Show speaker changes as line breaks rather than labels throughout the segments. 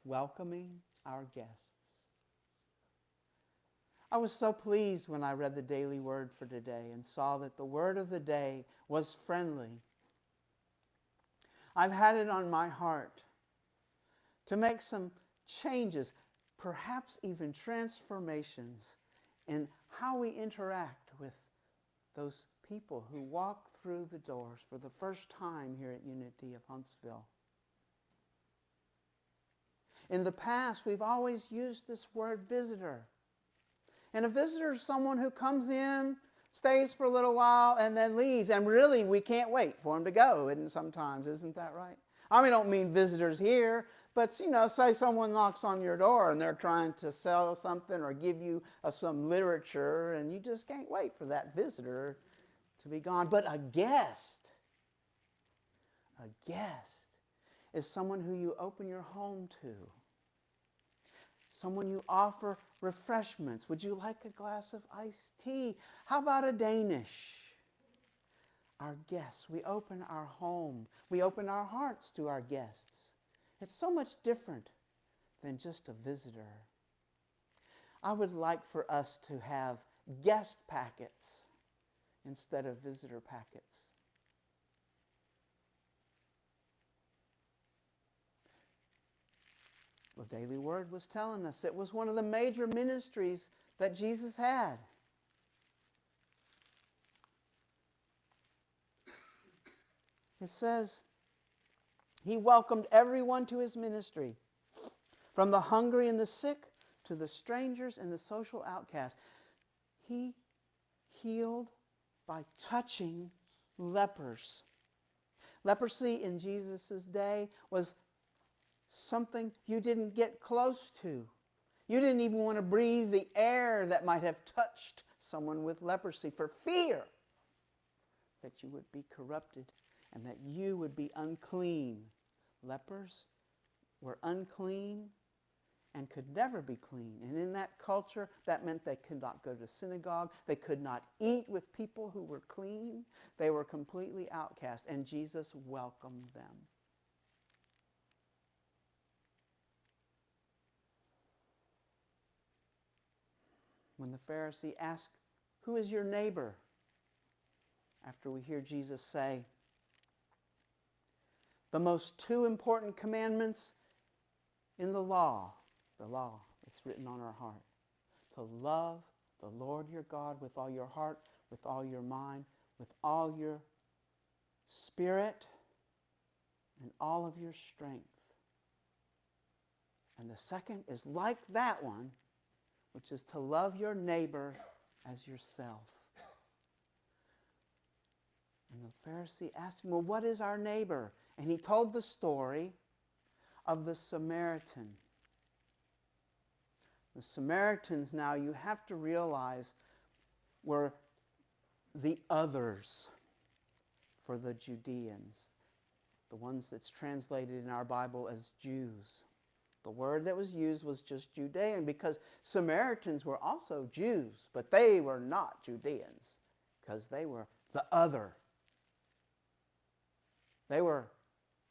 welcoming our guests. I was so pleased when I read the daily word for today and saw that the word of the day was friendly. I've had it on my heart to make some changes, perhaps even transformations in how we interact with those people who walk through the doors for the first time here at Unity of Huntsville. In the past, we've always used this word visitor. And a visitor is someone who comes in, stays for a little while, and then leaves. And really, we can't wait for him to go, and sometimes, isn't that right? I don't mean visitors here, but, say someone knocks on your door and they're trying to sell something or give you some literature, and you just can't wait for that visitor to be gone. But a guest is someone who you open your home to. Someone you offer refreshments. Would you like a glass of iced tea? How about a Danish? Our guests. We open our home. We open our hearts to our guests. It's so much different than just a visitor. I would like for us to have guest packets instead of visitor packets. The Daily Word was telling us it was one of the major ministries that Jesus had. It says, he welcomed everyone to his ministry, from the hungry and the sick to the strangers and the social outcasts. He healed by touching lepers. Leprosy in Jesus' day was something you didn't get close to. You didn't even want to breathe the air that might have touched someone with leprosy for fear that you would be corrupted and that you would be unclean. Lepers were unclean and could never be clean. And in that culture, that meant they could not go to synagogue. They could not eat with people who were clean. They were completely outcast, and Jesus welcomed them. When the Pharisee asked, "Who is your neighbor?" after we hear Jesus say, the most two important commandments in the law that's written on our heart, to love the Lord your God with all your heart, with all your mind, with all your spirit, and all of your strength. And the second is like that one, which is to love your neighbor as yourself. And the Pharisee asked him, well, what is our neighbor? And he told the story of the Samaritan. The Samaritans, now you have to realize, were the others for the Judeans, the ones that's translated in our Bible as Jews. The word that was used was just Judean, because Samaritans were also Jews, but they were not Judeans because they were the other. They were,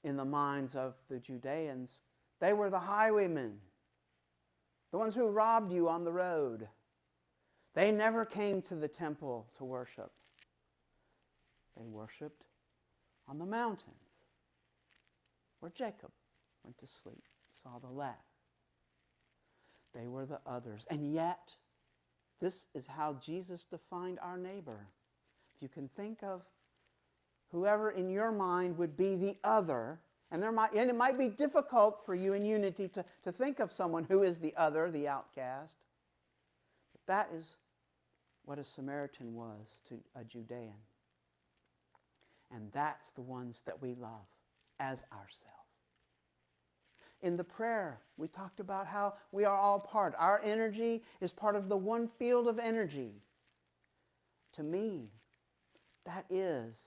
in the minds of the Judeans, they were the highwaymen, the ones who robbed you on the road. They never came to the temple to worship. They worshiped on the mountain where Jacob went to sleep, saw the ladder. They were the others. And yet, this is how Jesus defined our neighbor. If you can think of whoever in your mind would be the other, and it might be difficult for you in Unity to think of someone who is the other, the outcast. But that is what a Samaritan was to a Judean. And that's the ones that we love as ourselves. In the prayer, we talked about how we are all part. Our energy is part of the one field of energy. To me, that is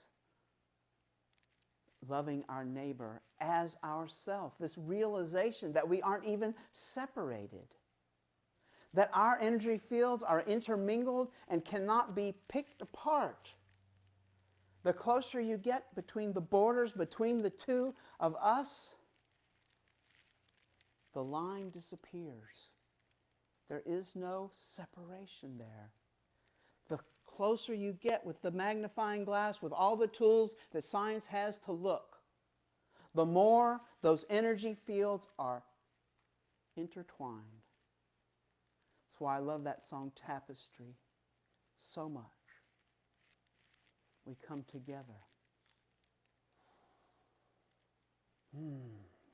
loving our neighbor as ourself. This realization that we aren't even separated. That our energy fields are intermingled and cannot be picked apart. The closer you get between the borders between the two of us, the line disappears. There is no separation there. The closer you get with the magnifying glass, with all the tools that science has to look, the more those energy fields are intertwined. That's why I love that song Tapestry so much. We come together.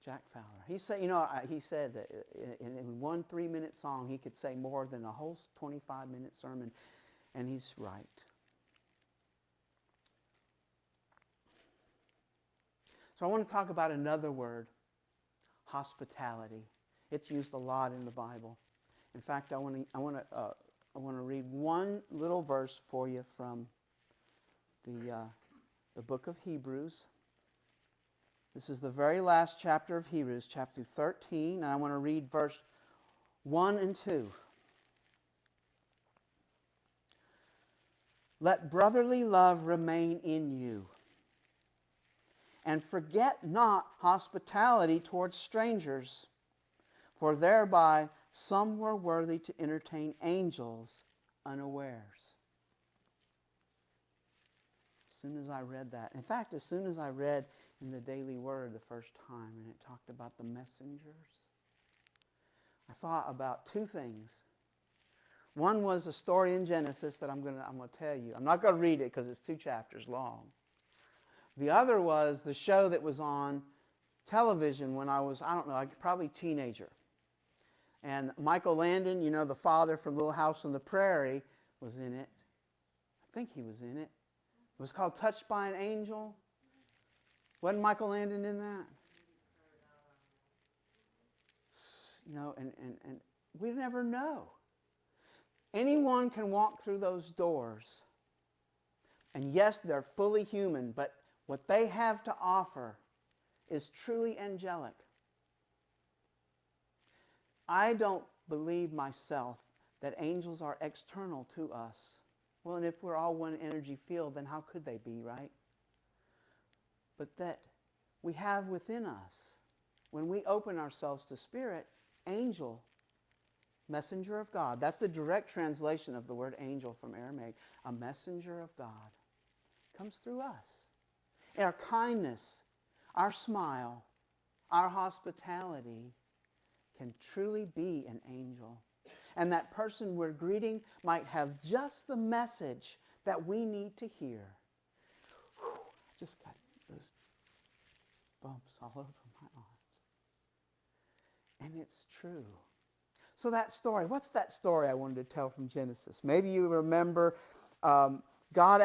Jack Fowler. He said that in one 3-minute song he could say more than a whole 25-minute sermon, and he's right. So I want to talk about another word, hospitality. It's used a lot in the Bible. In fact, I want to read one little verse for you from the book of Hebrews. This is the very last chapter of Hebrews, chapter 13, and I want to read verse 1 and 2. Let brotherly love remain in you, and forget not hospitality towards strangers, for thereby some were worthy to entertain angels unawares. As soon as I read that, in fact, as soon as I read in the Daily Word the first time, and it talked about the messengers, I thought about two things. One was a story in Genesis that I'm going to tell you. I'm not going to read it because it's 2 chapters long. The other was the show that was on television when I was, probably teenager. And Michael Landon, the father from Little House on the Prairie, was in it. I think he was in it. It was called Touched by an Angel. Wasn't Michael Landon in that? And we never know. Anyone can walk through those doors. And yes, they're fully human, but what they have to offer is truly angelic. I don't believe myself that angels are external to us. Well, and if we're all one energy field, then how could they be, right? But that we have within us, when we open ourselves to Spirit, angel, messenger of God. That's the direct translation of the word angel from Aramaic. A messenger of God comes through us. Our kindness, our smile, our hospitality can truly be an angel. And that person we're greeting might have just the message that we need to hear. Whew, I just got those bumps all over my arms. And it's true. So that story, what's that story I wanted to tell from Genesis? Maybe you remember God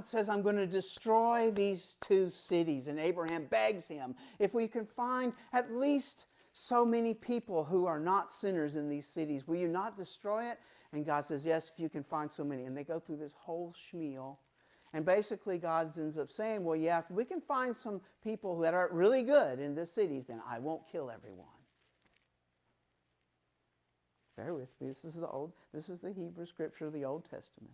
says, I'm going to destroy these 2 cities. And Abraham begs him, if we can find at least so many people who are not sinners in these cities, will you not destroy it? And God says, yes, if you can find so many. And they go through this whole schmeal. And basically God ends up saying, well, yeah, if we can find some people that are really good in the cities, then I won't kill everyone. Bear with me. This is the Hebrew scripture of the Old Testament.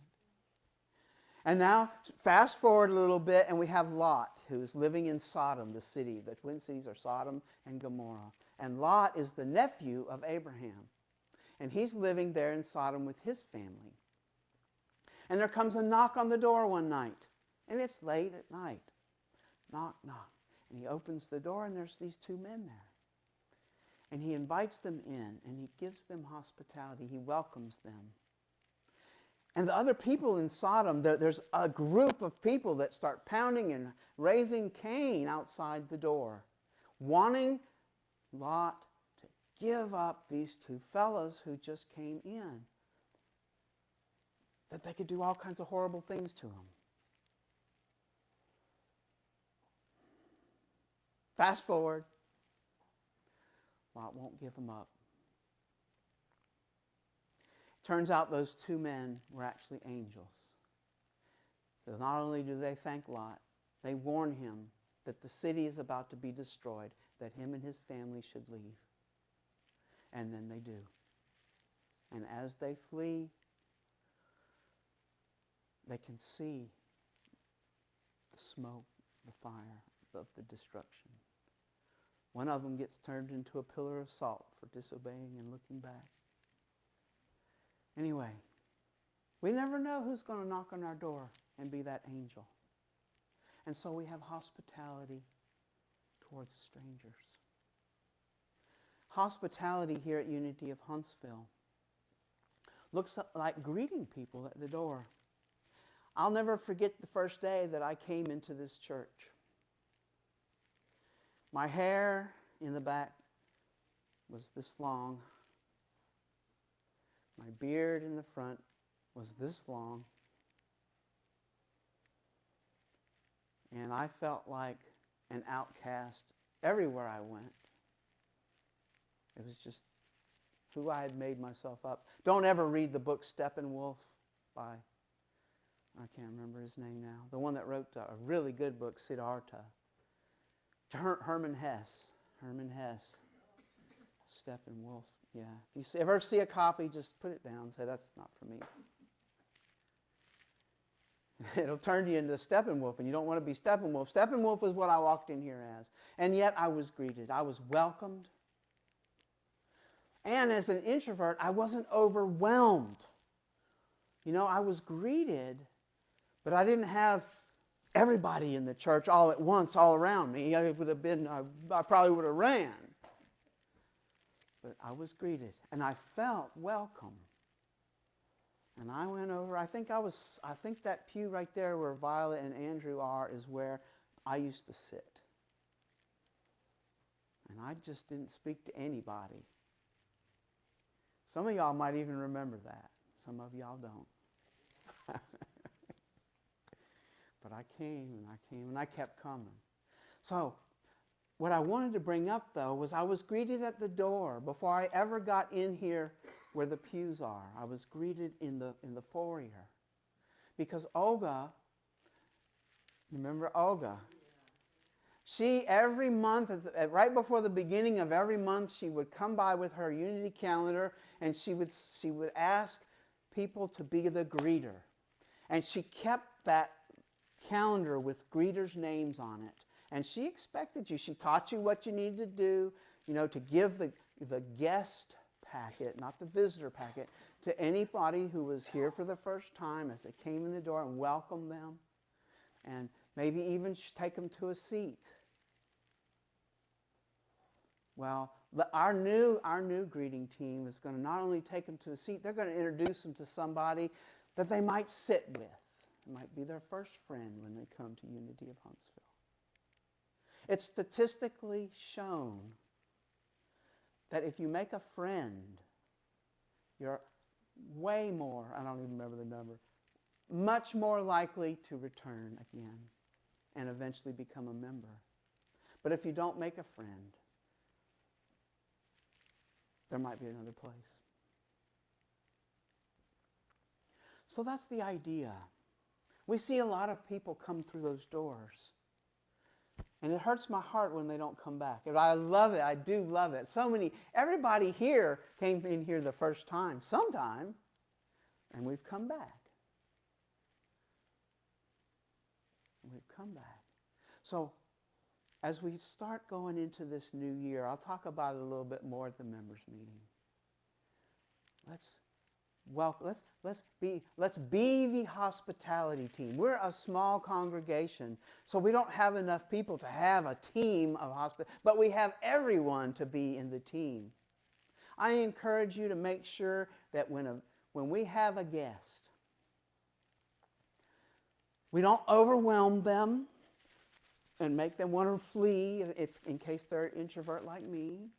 And now, fast forward a little bit, and we have Lot, who's living in Sodom, the city. The twin cities are Sodom and Gomorrah. And Lot is the nephew of Abraham. And he's living there in Sodom with his family. And there comes a knock on the door one night. And it's late at night. Knock, knock. And he opens the door, and there's these 2 men there. And he invites them in, and he gives them hospitality. He welcomes them. And the other people in Sodom, there's a group of people that start pounding and raising Cain outside the door, wanting Lot to give up these 2 fellows who just came in, that they could do all kinds of horrible things to him. Fast forward. Lot won't give them up. Turns out those 2 men were actually angels. So not only do they thank Lot, they warn him that the city is about to be destroyed, that him and his family should leave. And then they do. And as they flee, they can see the smoke, the fire of the destruction. One of them gets turned into a pillar of salt for disobeying and looking back. Anyway, we never know who's going to knock on our door and be that angel. And so we have hospitality towards strangers. Hospitality here at Unity of Huntsville looks like greeting people at the door. I'll never forget the first day that I came into this church. My hair in the back was this long. My beard in the front was this long. And I felt like an outcast everywhere I went. It was just who I had made myself up. Don't ever read the book Steppenwolf by, I can't remember his name now, the one that wrote a really good book, Siddhartha. Herman Hesse. Herman Hesse. Steppenwolf. Yeah. If you ever see a copy, just put it down and say, that's not for me. It'll turn you into Steppenwolf, and you don't want to be Steppenwolf. Steppenwolf is what I walked in here as. And yet I was greeted. I was welcomed. And as an introvert, I wasn't overwhelmed. You know, I was greeted, but I didn't have everybody in the church all at once, all around me. I would have been, I probably would have ran. But I was greeted, and I felt welcome. And I went over, I think that pew right there where Violet and Andrew are is where I used to sit. And I just didn't speak to anybody. Some of y'all might even remember that. Some of y'all don't. But I came and I kept coming. So what I wanted to bring up, though, was I was greeted at the door before I ever got in here where the pews are. I was greeted in the foyer. Because Olga, remember Olga? She, every month, right before the beginning of every month, she would come by with her Unity calendar, and she would ask people to be the greeter. And she kept that calendar with greeters' names on it. And she expected you. She taught you what you needed to do, you know, to give the guest packet, not the visitor packet, to anybody who was here for the first time as they came in the door, and welcome them. And maybe even take them to a seat. Well, our new greeting team is going to not only take them to a seat, they're going to introduce them to somebody that they might sit with. It might be their first friend when they come to Unity of Huntsville. It's statistically shown that if you make a friend, you're way more, I don't even remember the number, much more likely to return again and eventually become a member. But if you don't make a friend, there might be another place. So that's the idea. We see a lot of people come through those doors. And it hurts my heart when they don't come back. But I love it. I do love it. Everybody here came in here the first time, sometime, and we've come back. We've come back. So as we start going into this new year, I'll talk about it a little bit more at the members' meeting. Let's be the hospitality team. We're a small congregation, so we don't have enough people to have a team of hospitality, but we have everyone to be in the team. I encourage you to make sure that when we have a guest, we don't overwhelm them and make them want to flee in case they're an introvert like me.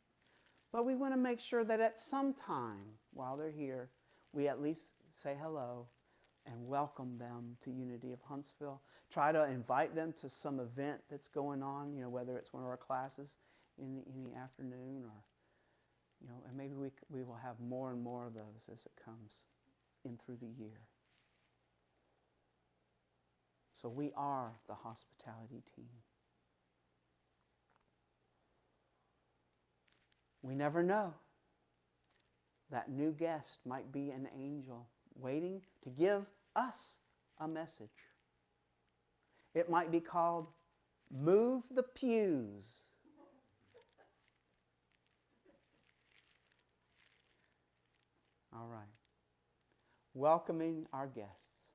But we want to make sure that at some time while they're here, we at least say hello and welcome them to Unity of Huntsville. Try to invite them to some event that's going on, you know, whether it's one of our classes in the afternoon or, you know, and maybe we will have more and more of those as it comes in through the year. So we are the hospitality team. We never know. That new guest might be an angel waiting to give us a message. It might be called Move the Pews. welcoming our guests.